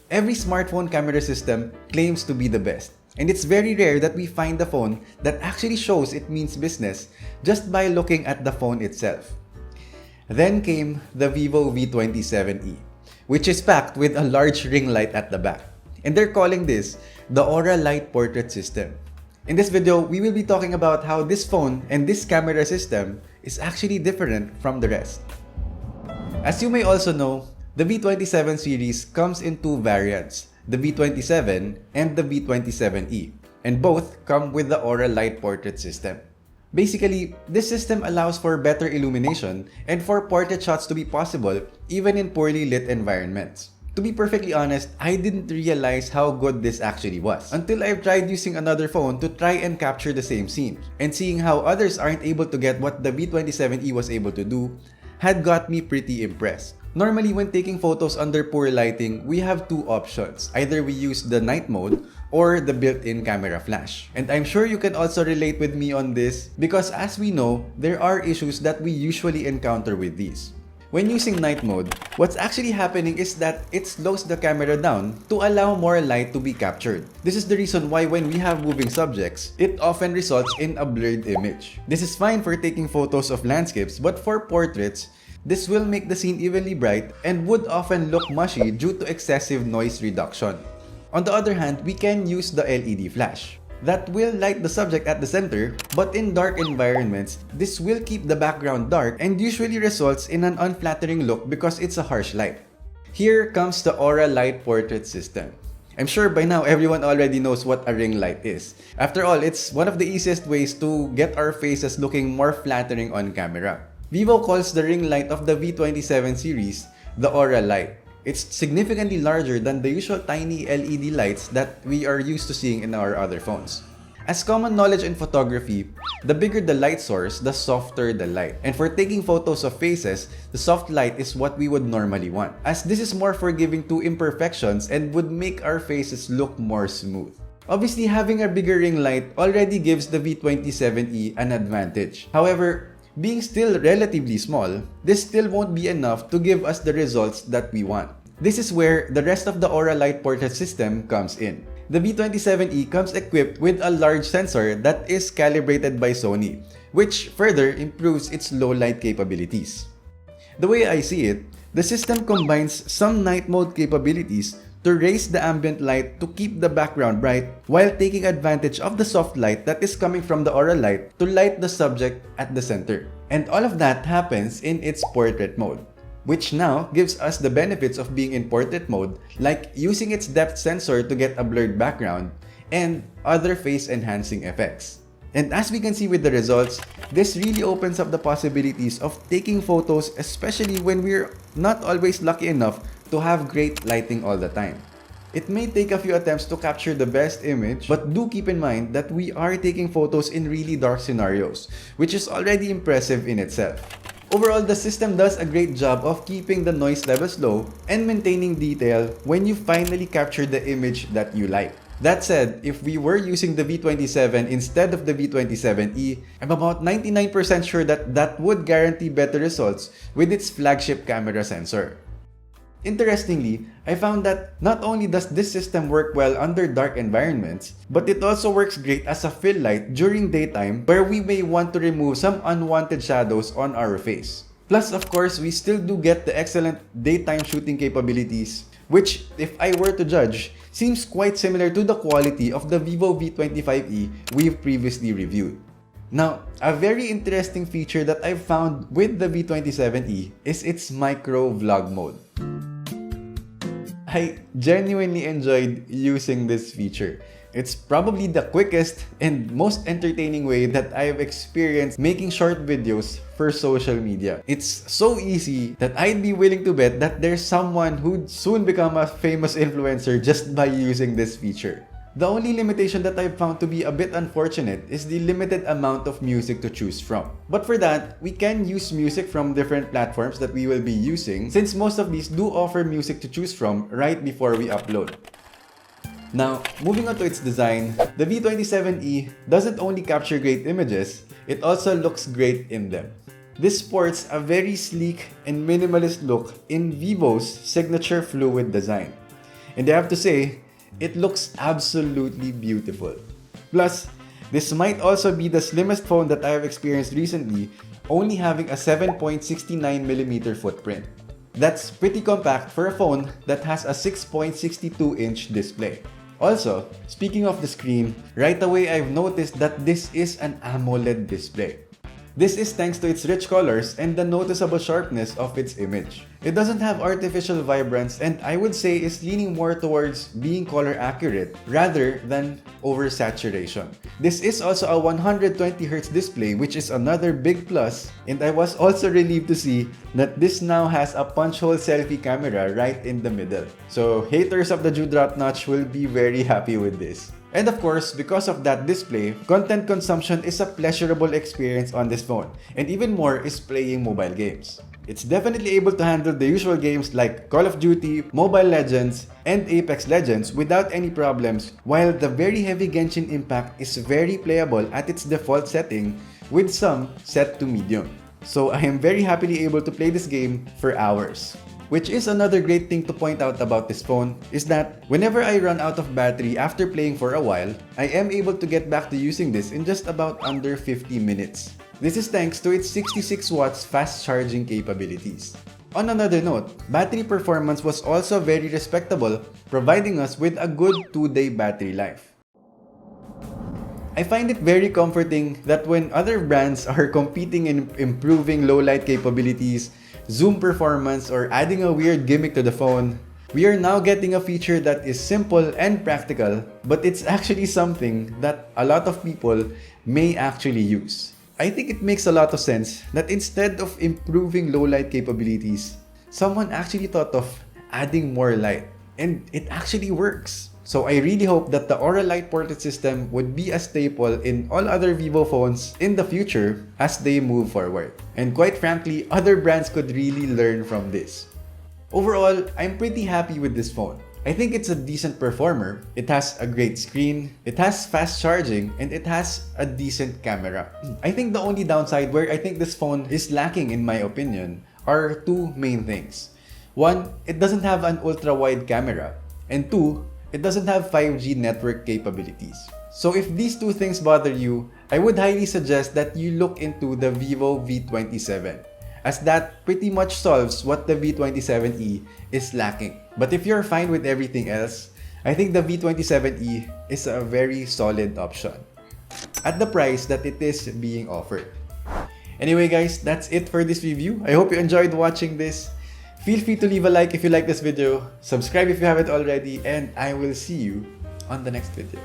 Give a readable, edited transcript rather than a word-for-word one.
Every smartphone camera system claims to be the best, and it's very rare that we find a phone that actually shows it means business just by looking at the phone itself. Then came the Vivo V27e, which is packed with a large ring light at the back. And they're calling this the Aura Light Portrait System. In this video, we will be talking about how this phone and this camera system is actually different from the rest. As you may also know, the V27 series comes in two variants, the V27 and the V27e, and both come with the Aura Light Portrait System. Basically, this system allows for better illumination and for portrait shots to be possible even in poorly lit environments. To be perfectly honest, I didn't realize how good this actually was until I've tried using another phone to try and capture the same scene, and seeing how others aren't able to get what the V27e was able to do had got me pretty impressed. Normally, when taking photos under poor lighting, we have two options. Either we use the night mode or the built-in camera flash. And I'm sure you can also relate with me on this because as we know, there are issues that we usually encounter with these. When using night mode, what's actually happening is that it slows the camera down to allow more light to be captured. This is the reason why when we have moving subjects, it often results in a blurred image. This is fine for taking photos of landscapes, but for portraits, this will make the scene evenly bright and would often look mushy due to excessive noise reduction. On the other hand, we can use the LED flash. That will light the subject at the center, but in dark environments, this will keep the background dark and usually results in an unflattering look because it's a harsh light. Here comes the Aura Light Portrait System. I'm sure by now everyone already knows what a ring light is. After all, it's one of the easiest ways to get our faces looking more flattering on camera. Vivo calls the ring light of the V27 series the Aura Light. It's significantly larger than the usual tiny LED lights that we are used to seeing in our other phones. As common knowledge in photography, the bigger the light source, the softer the light. And for taking photos of faces, the soft light is what we would normally want, as this is more forgiving to imperfections and would make our faces look more smooth. Obviously, having a bigger ring light already gives the V27e an advantage. However, being still relatively small, this still won't be enough to give us the results that we want. This is where the rest of the Aura Light Portrait System comes in. The V27e comes equipped with a large sensor that is calibrated by Sony, which further improves its low light capabilities. The way I see it, the system combines some night mode capabilities to raise the ambient light to keep the background bright while taking advantage of the soft light that is coming from the Aura Light to light the subject at the center. And all of that happens in its portrait mode, which now gives us the benefits of being in portrait mode, like using its depth sensor to get a blurred background and other face enhancing effects. And as we can see with the results, this really opens up the possibilities of taking photos, especially when we're not always lucky enough to have great lighting all the time. It may take a few attempts to capture the best image, but do keep in mind that we are taking photos in really dark scenarios, which is already impressive in itself. Overall, the system does a great job of keeping the noise levels low and maintaining detail when you finally capture the image that you like. That said, if we were using the V27 instead of the V27e, I'm about 99% sure that would guarantee better results with its flagship camera sensor. Interestingly, I found that not only does this system work well under dark environments, but it also works great as a fill light during daytime where we may want to remove some unwanted shadows on our face. Plus, of course, we still do get the excellent daytime shooting capabilities, which, if I were to judge, seems quite similar to the quality of the Vivo V25e we've previously reviewed. Now, a very interesting feature that I've found with the V27e is its micro vlog mode. I genuinely enjoyed using this feature. It's probably the quickest and most entertaining way that I've experienced making short videos for social media. It's so easy that I'd be willing to bet that there's someone who'd soon become a famous influencer just by using this feature. The only limitation that I've found to be a bit unfortunate is the limited amount of music to choose from. But for that, we can use music from different platforms that we will be using, since most of these do offer music to choose from right before we upload. Now, moving on to its design, the V27e doesn't only capture great images, it also looks great in them. This sports a very sleek and minimalist look in Vivo's signature fluid design. And I have to say, it looks absolutely beautiful. Plus, this might also be the slimmest phone that I have experienced recently, only having a 7.69mm footprint. That's pretty compact for a phone that has a 6.62-inch display. Also, speaking of the screen, right away I've noticed that this is an AMOLED display. This is thanks to its rich colors and the noticeable sharpness of its image. It doesn't have artificial vibrance and I would say is leaning more towards being color accurate rather than oversaturation. This is also a 120Hz display, which is another big plus, and I was also relieved to see that this now has a punch hole selfie camera right in the middle. So haters of the dewdrop notch will be very happy with this. And of course, because of that display, content consumption is a pleasurable experience on this phone, and even more is playing mobile games. It's definitely able to handle the usual games like Call of Duty, Mobile Legends, and Apex Legends without any problems, while the very heavy Genshin Impact is very playable at its default setting with some set to medium. So I am very happily able to play this game for hours. Which is another great thing to point out about this phone is that whenever I run out of battery after playing for a while, I am able to get back to using this in just about under 50 minutes. This is thanks to its 66 watts fast charging capabilities. On another note, battery performance was also very respectable, providing us with a good 2-day battery life. I find it very comforting that when other brands are competing in improving low light capabilities, zoom performance, or adding a weird gimmick to the phone, we are now getting a feature that is simple and practical, but it's actually something that a lot of people may actually use. I think it makes a lot of sense that instead of improving low light capabilities, someone actually thought of adding more light, and it actually works. So I really hope that the Aura Light Portrait system would be a staple in all other Vivo phones in the future as they move forward. And quite frankly, other brands could really learn from this. Overall, I'm pretty happy with this phone. I think it's a decent performer, it has a great screen, it has fast charging, and it has a decent camera. I think the only downside where I think this phone is lacking in my opinion are two main things. One, it doesn't have an ultra-wide camera, and two, it doesn't have 5G network capabilities. So if these two things bother you, I would highly suggest that you look into the Vivo V27, as that pretty much solves what the V27e is lacking. But if you're fine with everything else, I think the V27e is a very solid option at the price that it is being offered. Anyway guys, that's it for this review. I hope you enjoyed watching this. Feel free to leave a like if you like this video, subscribe if you haven't already, and I will see you on the next video.